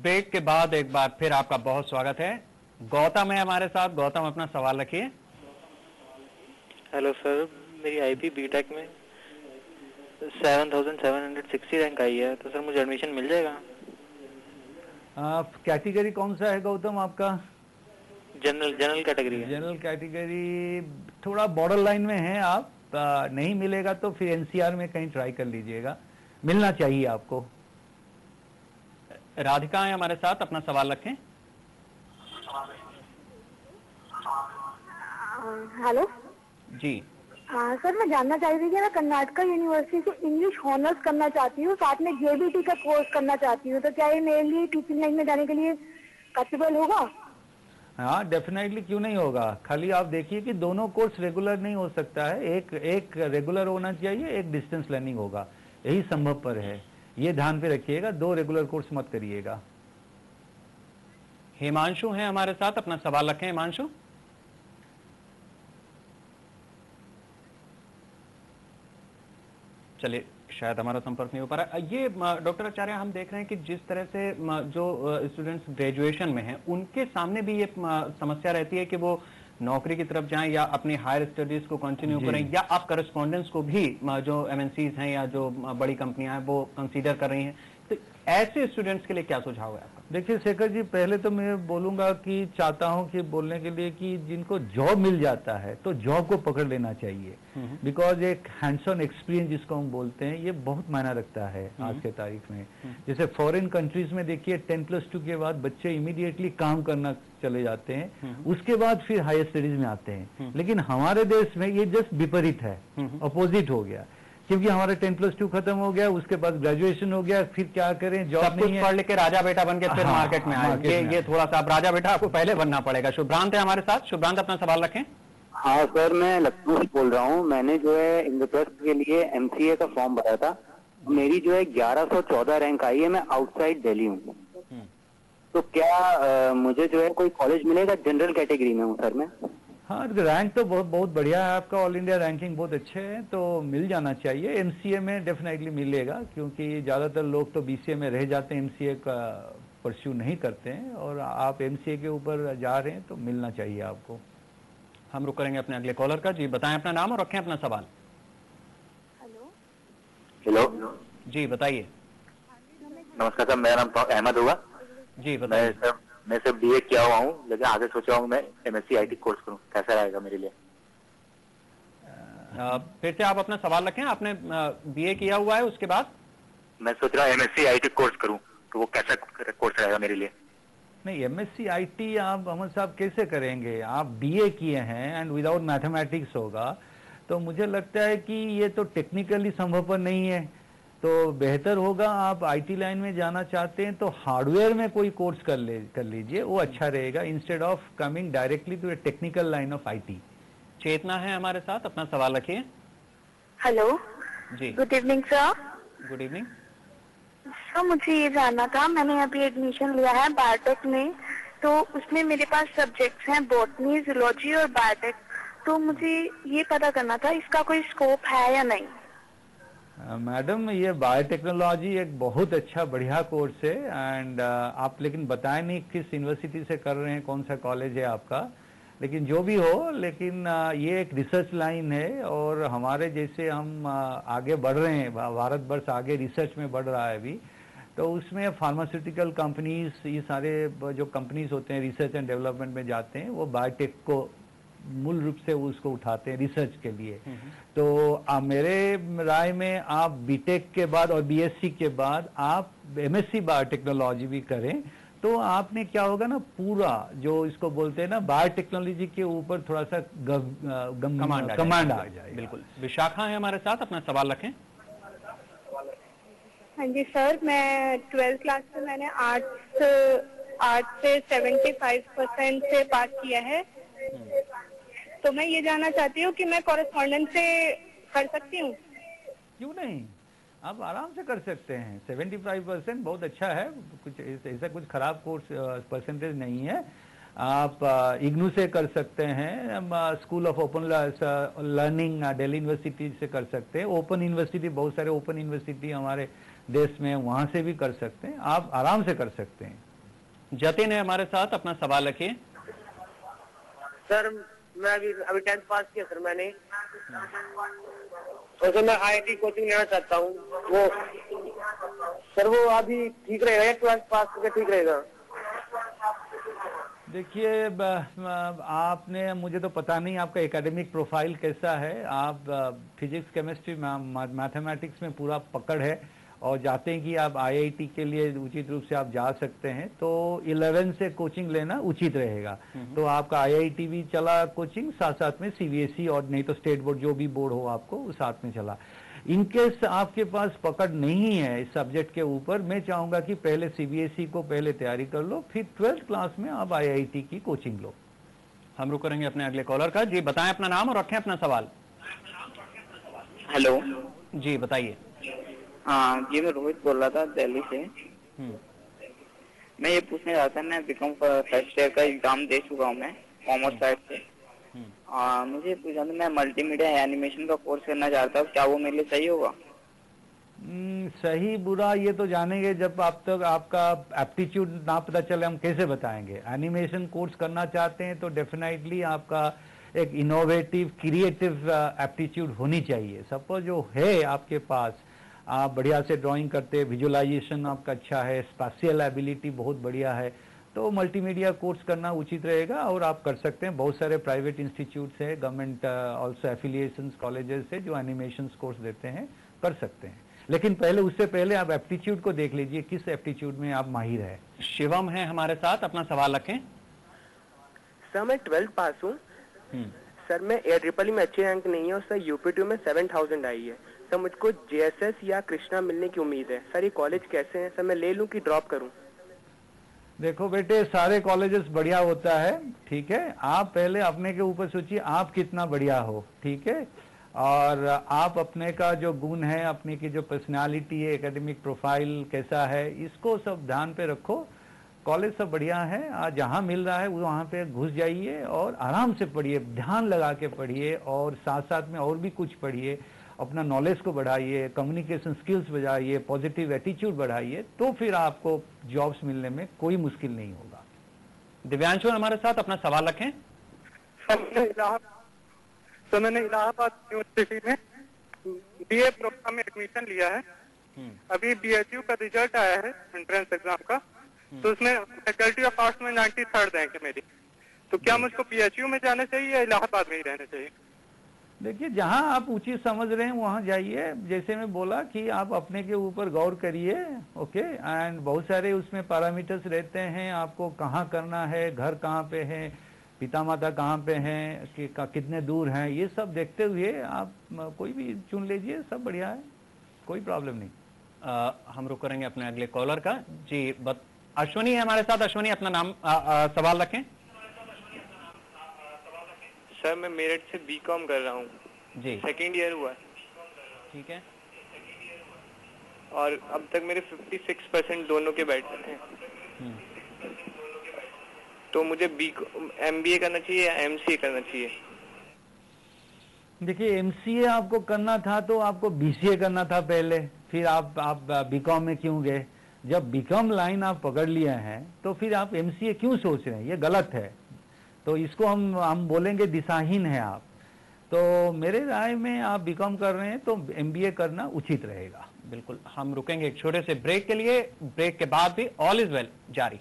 Break के बाद एक बार फिर आपका बहुत स्वागत है। गौतम है हमारे साथ। गौतम, अपना सवाल रखिए। हेलो सर, मेरी आईपी बीटेक में 7760 रैंक आई है, तो सर मुझे एडमिशन मिल जाएगा? कैटेगरी कौन सा है गौतम आपका? जनरल कैटेगरी है। जनरल कैटेगरी थोड़ा बॉर्डर लाइन में है आप। नहीं मिलेगा तो फिर एनसीआर में कहीं ट्राई कर लीजिएगा, मिलना चाहिए आपको। राधिका है हमारे साथ, अपना सवाल रखें। हेलो जी। सर, मैं जानना चाह रही थी कि मैं कर्नाटका यूनिवर्सिटी से इंग्लिश ऑनर्स करना चाहती हूँ, साथ में जेबीटी का कोर्स करना चाहती हूँ, तो क्या ये मेरे लिए टीचिंग लाइन में जाने के लिए पॉसिबल होगा? हाँ, डेफिनेटली, क्यों नहीं होगा। खाली आप देखिए कि दोनों कोर्स रेगुलर नहीं हो सकता है, एक रेगुलर होना चाहिए, एक डिस्टेंस लर्निंग होगा, यही संभव पर है। ये ध्यान पे रखिएगा, 2 रेगुलर कोर्स मत करिएगा। हिमांशु हैं हमारे साथ, अपना सवाल रखें। हिमांशु, चलिए, शायद हमारा संपर्क नहीं हो पा रहा। ये डॉक्टर आचार्य, हम देख रहे हैं कि जिस तरह से जो स्टूडेंट्स ग्रेजुएशन में हैं उनके सामने भी ये समस्या रहती है कि वो नौकरी की तरफ जाएं या अपनी हायर स्टडीज को कंटिन्यू करें, या आप करस्पॉन्डेंस को भी जो एमएनसीज हैं या जो बड़ी कंपनियां हैं वो कंसीडर कर रही हैं, तो ऐसे स्टूडेंट्स के लिए क्या सुझाव है आपका? देखिए शेखर जी, पहले तो मैं बोलूंगा कि चाहता हूं कि बोलने के लिए कि जिनको जॉब मिल जाता है तो जॉब को पकड़ लेना चाहिए, बिकॉज एक हैंड्स ऑन एक्सपीरियंस जिसको हम बोलते हैं ये बहुत मायना रखता है आज के तारीख में। जैसे फॉरेन कंट्रीज में देखिए 10+2 के बाद बच्चे इमीडिएटली काम करना चले जाते हैं, उसके बाद फिर हायर स्टडीज में आते हैं। लेकिन हमारे देश में ये जस्ट विपरीत है, अपोजिट हो गया, क्योंकि हमारा 10+2 खत्म हो गया, उसके बाद ग्रेजुएशन हो गया, फिर क्या करें, जॉब नहीं है, पढ़ लिख के राजा बेटा बन के फिर मार्केट में आए। ये थोड़ा सा, आप राजा बेटा आपको पहले बनना पड़ेगा। शुभ्रांत है हमारे साथ। शुभ्रांत, अपना सवाल रखें। हाँ सर, मैं लखनऊ से बोल रहा हूँ। मैंने जो है इंद्रप्रस्थ के लिए एमसीए का फॉर्म भरा था, मेरी जो है 1114 रैंक आई है। मैं आउटसाइड दिल्ली हूँ, तो क्या मुझे जो है कोई कॉलेज मिलेगा? जनरल कैटेगरी में हूँ सर मैं। हाँ, रैंक तो बहुत बढ़िया है आपका, ऑल इंडिया रैंकिंग बहुत अच्छे है, तो मिल जाना चाहिए। एमसीए में डेफिनेटली मिलेगा, क्योंकि ज़्यादातर लोग तो बीसीए में रह जाते हैं, एमसीए का परस्यू नहीं करते हैं, और आप एमसीए के ऊपर जा रहे हैं तो मिलना चाहिए आपको। हम रुक करेंगे अपने अगले कॉलर का। जी, बताएं अपना नाम और रखें अपना सवाल। हेलो जी, बताइए। नमस्कार सर, मेरा नाम अहमद हुआ जी, बताइए। मैं सिर्फ बीए किया हुआ हूँ, लेकिन आगे सोचा हूँ मैं एमएससी आईटी कोर्स करूँ, कैसा रहेगा मेरे लिए? फिर से आप अपना सवाल रखें। आपने बीए किया हुआ है, उसके बाद? मैं सोच रहा हूँ एमएससी आईटी कोर्स करूँ, तो वो कैसा कोर्स रहेगा मेरे लिए? नहीं, एमएससी आईटी आप अहमद साहब कैसे करेंगे? आप बीए किए हैं एंड विदाउट मैथमेटिक्स होगा, तो मुझे लगता है कि ये तो टेक्निकली संभव नहीं है। तो बेहतर होगा, आप आईटी लाइन में जाना चाहते हैं तो हार्डवेयर में कोई कोर्स कर लीजिए, वो अच्छा रहेगा, instead of coming directly to a technical line of IT. Chetna है हमारे साथ, अपना सवाल रखिए। हेलो जी, good evening sir. Good evening. Sir, मुझे ये जानना था, मैंने अभी एडमिशन लिया है बायोटेक में, तो उसमें मेरे पास सब्जेक्ट्स हैं बॉटनी, जूलॉजी और बायोटेक, तो मुझे ये पता करना था इसका कोई स्कोप है या नहीं। मैडम, ये बायोटेक्नोलॉजी एक बहुत अच्छा बढ़िया कोर्स है, एंड आप लेकिन बताएं नहीं किस यूनिवर्सिटी से कर रहे हैं, कौन सा कॉलेज है आपका, लेकिन जो भी हो, लेकिन ये एक रिसर्च लाइन है, और हमारे जैसे हम आगे बढ़ रहे हैं, भारत वर्ष आगे रिसर्च में बढ़ रहा है अभी, तो उसमें फार्मास्यूटिकल कंपनीज, ये सारे जो कंपनीज होते हैं रिसर्च एंड डेवलपमेंट में जाते हैं, वो बायोटेक को मूल रूप से उसको उठाते हैं रिसर्च के लिए। तो मेरे राय में आप बीटेक के बाद और बीएससी के बाद आप एमएससी बायोटेक्नोलॉजी भी करें, तो आपने क्या होगा ना, पूरा जो इसको बोलते हैं ना बायोटेक्नोलॉजी के ऊपर थोड़ा सा कमांड आ जाए। बिल्कुल। विशाखा है हमारे साथ, अपना सवाल रखें। हाँ जी सर, मैं 12th क्लास से मैंने आर्ट्स से 75% से पास किया है, तो मैं ये जानना चाहती हूँ कि मैं कॉरेस्पॉन्डेंस से कर सकती हूँ? क्यों नहीं, आप आराम से कर सकते हैं। 75% बहुत अच्छा है, कुछ ऐसा कुछ खराब कोर्स परसेंटेज नहीं है। आप इग्नू से कर सकते हैं, school of open learning Delhi university से कर सकते हैं, ओपन यूनिवर्सिटी, बहुत सारे ओपन यूनिवर्सिटी हमारे देश में, वहाँ से भी कर सकते हैं, आप आराम से कर सकते हैं। जतिन है हमारे साथ, अपना सवाल रखिए। सर मैं अभी 10th पास किया सर मैंने, तो सर मैं IIT कोचिंग लेना चाहता हूँ। वो सर वो अभी ठीक रहेगा या 12th पास करके ठीक रहेगा? देखिए, आपने, मुझे तो पता नहीं आपका एकेडमिक प्रोफाइल कैसा है। आप फिजिक्स, केमिस्ट्री, मैथमेटिक्स में पूरा पकड़ है और जाते हैं कि आप IIT के लिए उचित रूप से आप जा सकते हैं, तो 11 से कोचिंग लेना उचित रहेगा। तो आपका IIT भी चला कोचिंग, साथ साथ में CBSE और नहीं तो स्टेट बोर्ड, जो भी बोर्ड हो आपको वो साथ में चला। इनकेस आपके पास पकड़ नहीं है इस सब्जेक्ट के ऊपर, मैं चाहूंगा कि पहले CBSE को पहले तैयारी कर लो, फिर 12th क्लास में आप IIT की कोचिंग लो। हम रुक करेंगे अपने अगले कॉलर का। जी बताएं अपना नाम और रखें अपना सवाल। हेलो जी बताइए। हाँ जी, मैं रोहित बोल रहा था दिल्ली से। मैं ये पूछने रहा था, मैं बीकॉम फर्स्ट ईयर का एग्जाम दे चुका हूँ मैं, कॉमर्स साइड से। मुझे पूछा था, मैं मल्टीमीडिया एनिमेशन का कोर्स करना चाहता हूँ, क्या वो मेरे लिए सही होगा? सही बुरा ये तो जानेंगे जब आप तक आपका एप्टीट्यूड ना पता चले, हम कैसे बताएंगे। एनिमेशन कोर्स करना चाहते हैं तो डेफिनेटली आपका एक इनोवेटिव, क्रिएटिव एप्टीट्यूड होनी चाहिए। सपोज जो है आपके पास, आप बढ़िया से ड्राइंग करते हैं, विजुअलाइजेशन आपका अच्छा है, स्पेशियल एबिलिटी बहुत बढ़िया है, तो मल्टीमीडिया कोर्स करना उचित रहेगा और आप कर सकते हैं। बहुत सारे प्राइवेट इंस्टीट्यूट्स है, गवर्नमेंट ऑल्सो एफिलिएशंस कॉलेजेस है जो एनिमेशन कोर्स देते हैं, कर सकते हैं। लेकिन पहले, उससे पहले आप एप्टीट्यूड को देख लीजिए, किस एप्टीट्यूड में आप माहिर है। शिवम है हमारे साथ, अपना सवाल रखें। सर मैं 12th पास हूँ सर, मैं AIEEE में अच्छे रैंक नहीं है और सर UP2 में 7000 आई है सर। मुझको JSS या कृष्णा मिलने की उम्मीद है सर। ये कॉलेज कैसे हैं सर, मैं ले लूं कि ड्रॉप करूं? देखो बेटे, सारे कॉलेजेस बढ़िया होता है, ठीक है। आप पहले अपने के ऊपर सोचिए आप कितना बढ़िया हो, ठीक है। और आप अपने का जो गुण है, अपने की जो पर्सनालिटी है, एकेडमिक प्रोफाइल कैसा है, इसको सब ध्यान पे रखो। कॉलेज सब बढ़िया है, आज जहाँ मिल रहा है वहाँ पे घुस जाइए और आराम से पढ़िए, ध्यान लगा के पढ़िए और साथ साथ में और भी कुछ पढ़िए, अपना नॉलेज को बढ़ाइए, कम्युनिकेशन स्किल्स बढ़ाइए, पॉजिटिव एटीट्यूड बढ़ाइए, तो फिर आपको जॉब्स मिलने में कोई मुश्किल नहीं होगा। दिव्यांशु हमारे साथ, अपना सवाल रखें। तो मैंने इलाहाबाद यूनिवर्सिटी में BA प्रोग्राम में एडमिशन लिया है। अभी BHU का रिजल्ट आया है एंट्रेंस एग्जाम का, तो उसमें फैकल्टी ऑफ आर्ट्स में 93rd रैंक है मेरी। तो क्या मुझको BHU में जाना चाहिए या इलाहाबाद में ही रहना चाहिए? देखिए, जहां आप उचित समझ रहे हैं वहां जाइए। जैसे मैं बोला कि आप अपने के ऊपर गौर करिए, ओके। एंड बहुत सारे उसमें पैरामीटर्स रहते हैं, आपको कहाँ करना है, घर कहाँ पे है, पिता माता कहाँ पे हैं, कितने दूर हैं, ये सब देखते हुए आप कोई भी चुन लीजिए, सब बढ़िया है, कोई प्रॉब्लम नहीं। हम रुक करेंगे अपने अगले कॉलर का। जी अश्वनी है हमारे साथ। अश्वनी, अपना नाम सवाल रखें। सर मैं मेरठ से BCom कर रहा हूँ जी, 2nd ईयर हुआ है, ठीक है। और अब तक मेरे 56% दोनों के बैठे थे। तो मुझे MBA करना चाहिए या MCA करना चाहिए? देखिए, MCA आपको करना था तो आपको BCA करना था पहले, फिर आप BCom में क्यों गए? जब BCom लाइन आप पकड़ लिए हैं तो फिर आप MCA क्यों सोच रहे हैं? ये गलत है। तो इसको हम बोलेंगे दिशाहीन है आप। तो मेरे राय में आप BCom कर रहे हैं तो MBA करना उचित रहेगा। बिल्कुल। हम रुकेंगे एक छोटे से ब्रेक के लिए, ब्रेक के बाद भी ऑल इज वेल जारी।